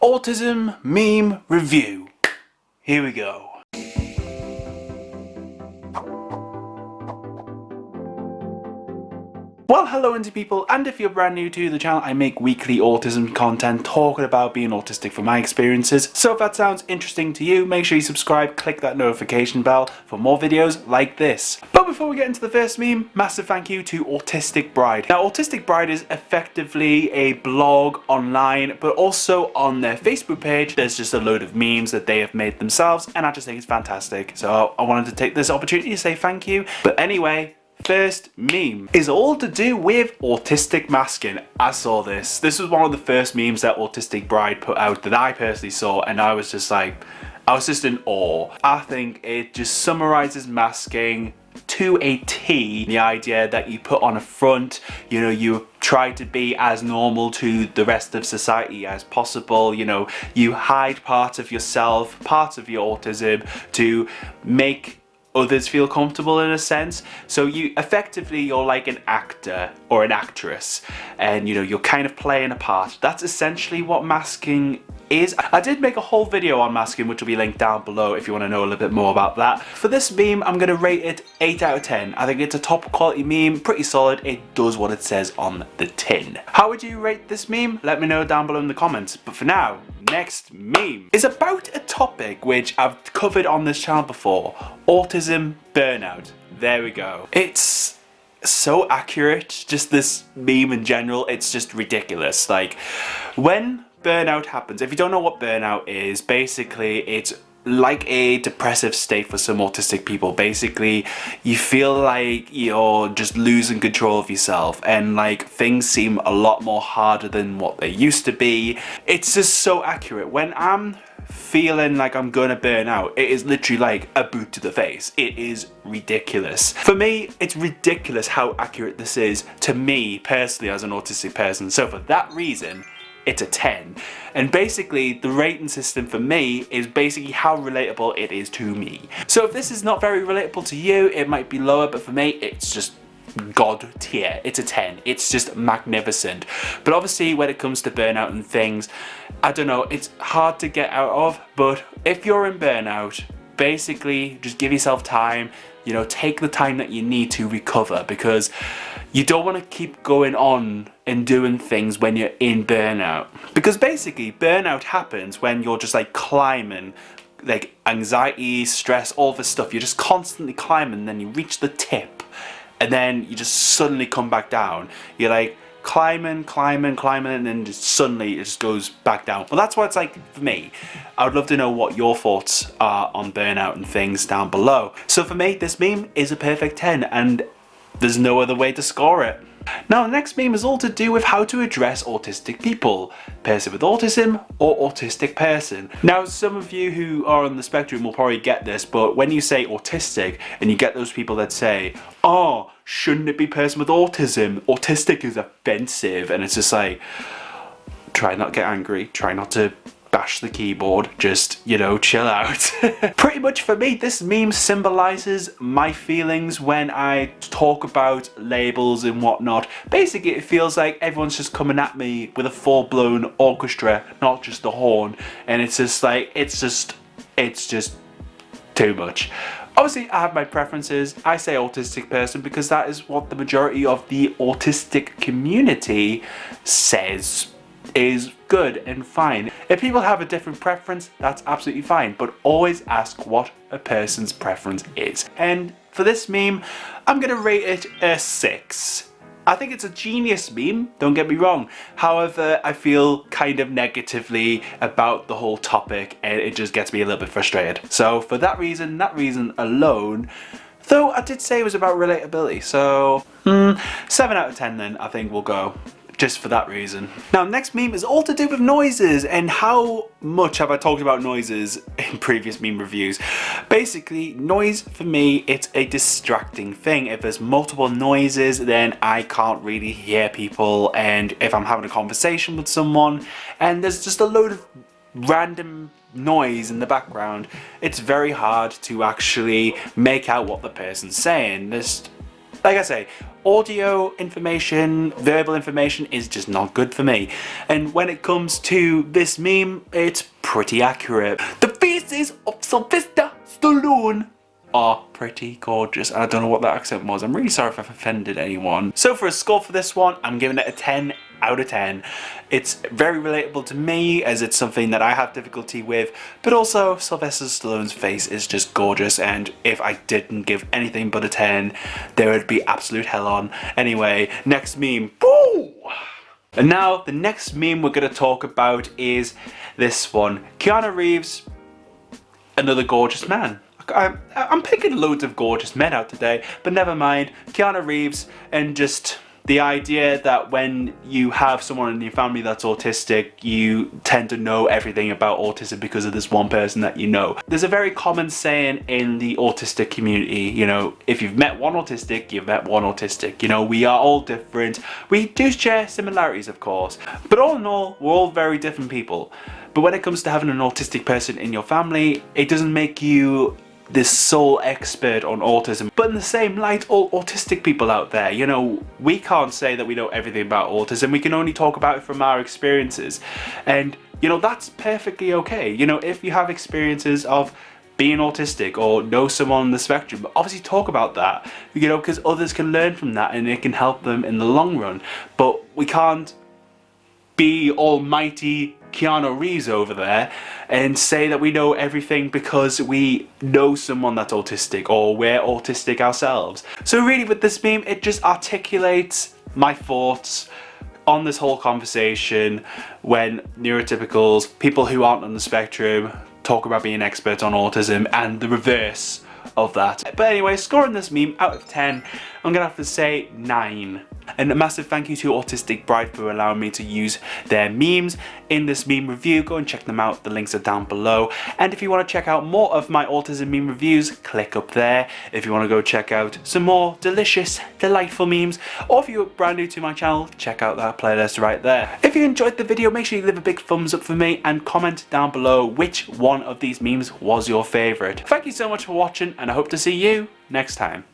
Autism meme review. Here we go. Well, hello indie people, and if you're brand new to the channel, I make weekly autism content talking about being autistic from my experiences. So if that sounds interesting to you, make sure you subscribe, click that notification bell for more videos like this. But before we get into the first meme, massive thank you to Autistic Bride. Now, Autistic Bride is effectively a blog online, but also on their Facebook page, there's just a load of memes that they have made themselves, and I just think it's fantastic. So I wanted to take this opportunity to say thank you. But anyway, first meme is all to do with autistic masking. I saw this. This was one of the first memes that Autistic Bride put out that I personally saw, and I was just in awe. I think it just summarizes masking to a T. The idea that you put on a front, you know, you try to be as normal to the rest of society as possible, you know, you hide parts of yourself, parts of your autism to make others feel comfortable in a sense. So you effectively, you're like an actor or an actress, and you know, you're kind of playing a part. That's essentially what masking is. I did make a whole video on masking, which will be linked down below if you want to know a little bit more about that. For this meme, I'm going to rate it 8 out of 10. I think it's a top quality meme, pretty solid. It does what it says on the tin. How would you rate this meme? Let me know down below in the comments. But for now, next meme is about a topic which I've covered on this channel before: autism burnout. There we go. It's so accurate, just this meme in general. It's just ridiculous. Like, when burnout happens, if you don't know what burnout is, basically it's like a depressive state for some autistic people. Basically, you feel like you're just losing control of yourself, and like things seem a lot more harder than what they used to be. It's just so accurate. When I'm feeling like I'm gonna burn out, it is literally like a boot to the face. It is ridiculous. For me, it's ridiculous how accurate this is to me personally as an autistic person. So for that reason, it's a 10. And basically, the rating system for me is basically how relatable it is to me. So if this is not very relatable to you, it might be lower, but for me, it's just God tier. It's a 10. It's just magnificent. But obviously, when it comes to burnout and things, I don't know, it's hard to get out of. But if you're in burnout, basically just give yourself time. You know, take the time that you need to recover, because you don't want to keep going on and doing things when you're in burnout. Because basically, burnout happens when you're just like climbing, like anxiety, stress, all this stuff. You're just constantly climbing, then you reach the tip, and then you just suddenly come back down. You're like climbing, and then just suddenly it just goes back down. Well, that's what it's like for me. I would love to know what your thoughts are on burnout and things down below. So for me, this meme is a perfect 10, and there's no other way to score it. Now, the next meme is all to do with how to address autistic people. Person with autism or autistic person. Now, some of you who are on the spectrum will probably get this, but when you say autistic and you get those people that say, oh, shouldn't it be person with autism? Autistic is offensive. And it's just like, try not to get angry, try not to bash the keyboard, just, you know, chill out. Pretty much for me, this meme symbolizes my feelings when I talk about labels and whatnot. Basically, it feels like everyone's just coming at me with a full-blown orchestra, not just the horn, and it's just like, it's just too much. Obviously, I have my preferences. I say autistic person because that is what the majority of the autistic community says is good and fine. If people have a different preference, that's absolutely fine, but always ask what a person's preference is. And for this meme, I'm gonna rate it a 6. I think it's a genius meme, don't get me wrong. However, I feel kind of negatively about the whole topic, and it just gets me a little bit frustrated. So for that reason alone, though I did say it was about relatability, so 7 out of 10 then I think we'll go. Just for that reason. Now, next meme is all to do with noises, and how much have I talked about noises in previous meme reviews. Basically, noise for me, it's a distracting thing. If there's multiple noises, then I can't really hear people, and if I'm having a conversation with someone and there's just a load of random noise in the background, it's very hard to actually make out what the person's saying. Like I say, audio information, verbal information is just not good for me. And when it comes to this meme, it's pretty accurate. The faces of Sylvester Stallone are pretty gorgeous. I don't know what that accent was. I'm really sorry if I've offended anyone. So for a score for this one, I'm giving it a 10 out of 10. It's very relatable to me as it's something that I have difficulty with, but also Sylvester Stallone's face is just gorgeous, and if I didn't give anything but a 10, there would be absolute hell on. Anyway, next meme. Woo! And now the next meme we're going to talk about is this one. Keanu Reeves, another gorgeous man. I'm picking loads of gorgeous men out today, but never mind. Keanu Reeves, and just the idea that when you have someone in your family that's autistic, you tend to know everything about autism because of this one person that you know. There's a very common saying in the autistic community, you know, if you've met one autistic, you've met one autistic. You know, we are all different. We do share similarities, of course, but all in all, we're all very different people. But when it comes to having an autistic person in your family, it doesn't make you this sole expert on autism. But in the same light, all autistic people out there, you know, we can't say that we know everything about autism. We can only talk about it from our experiences. And, you know, that's perfectly okay. You know, if you have experiences of being autistic or know someone on the spectrum, obviously talk about that, you know, because others can learn from that and it can help them in the long run. But we can't be almighty Keanu Reeves over there and say that we know everything because we know someone that's autistic or we're autistic ourselves. So really with this meme, it just articulates my thoughts on this whole conversation when neurotypicals, people who aren't on the spectrum, talk about being experts on autism and the reverse of that. But anyway, scoring this meme out of 10, I'm gonna have to say 9. And a massive thank you to Autistic Bride for allowing me to use their memes in this meme review. Go and check them out, the links are down below. And if you want to check out more of my autism meme reviews, click up there. If you want to go check out some more delicious, delightful memes, or if you're brand new to my channel, check out that playlist right there. If you enjoyed the video, make sure you leave a big thumbs up for me and comment down below which one of these memes was your favourite. Thank you so much for watching, and I hope to see you next time.